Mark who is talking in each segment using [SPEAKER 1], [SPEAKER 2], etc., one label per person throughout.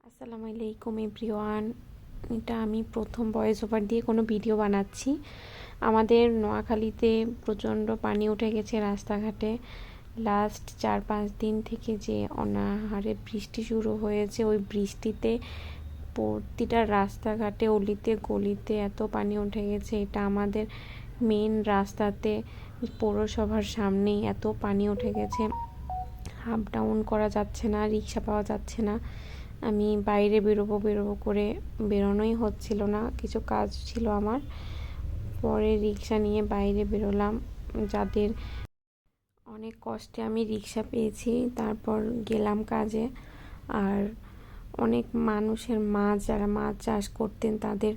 [SPEAKER 1] আসসালামু আলাইকুম এভরিওয়ান। এটা আমি প্রথম ভয়েস ওভার দিয়ে কোনো ভিডিও বানাচ্ছি। আমাদের নোয়াখালীতে প্রচণ্ড পানি উঠে গেছে রাস্তাঘাটে। লাস্ট 4-5 দিন থেকে যে অনাহারে বৃষ্টি শুরু হয়েছে, ওই বৃষ্টিতে প্রতিটা রাস্তাঘাটে অলিতে গলিতে এত পানি উঠে গেছে। এটা আমাদের মেন রাস্তাতে পৌরসভার সামনেই এত পানি উঠে গেছে, আপ ডাউন করা যাচ্ছে না, রিক্সা পাওয়া যাচ্ছে না। আমি বাইরে বেরোবো করে বেরোনোই হচ্ছিল না, কিছু কাজ ছিল আমার। পরে রিক্সা নিয়ে বাইরে বেরোলাম। যাদের অনেক কষ্টে আমি রিক্সা পেয়েছি, তারপর গেলাম কাজে। আর অনেক মানুষের মাছ, যারা মাছ চাষ করতেন, তাদের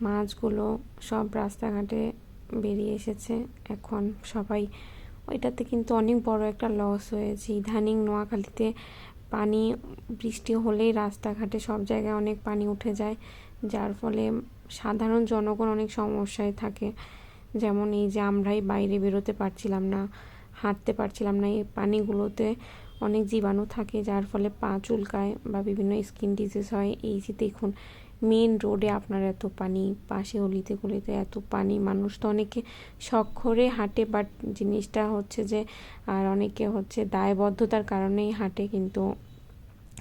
[SPEAKER 1] মাছগুলো সব রাস্তাঘাটে বেরিয়ে এসেছে। এখন সবাই ওইটাতে কিন্তু অনেক বড় একটা লস হয়েছে। ইদানিং নোয়াখালীতে পানি বৃষ্টি হলেই রাস্তাঘাটে সব জায়গায় অনেক পানি উঠে যায়, যার ফলে সাধারণ জনগণ অনেক সমস্যায় থাকে। যেমন এই যে আমরাই বাইরে বেরোতে পারছিলাম না, হাঁটতে পারছিলাম না। এই পানিগুলোতে অনেক জীবাণু থাকে, যার ফলে পা চুলকায় বা বিভিন্ন স্কিন ডিজিজ হয়। এই যে দেখুন, মেন রোডে আপনার এত পানি, পাশে অলিতে গলিতে এত পানি। মানুষ তো অনেকে শখ করে হাঁটে, বাট জিনিসটা হচ্ছে যে, আর অনেকে হচ্ছে দায়বদ্ধতার কারণেই হাঁটে, কিন্তু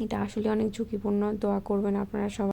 [SPEAKER 1] এটা আসলে অনেক ঝুঁকিপূর্ণ। দোয়া করবেন আপনারা সবাই।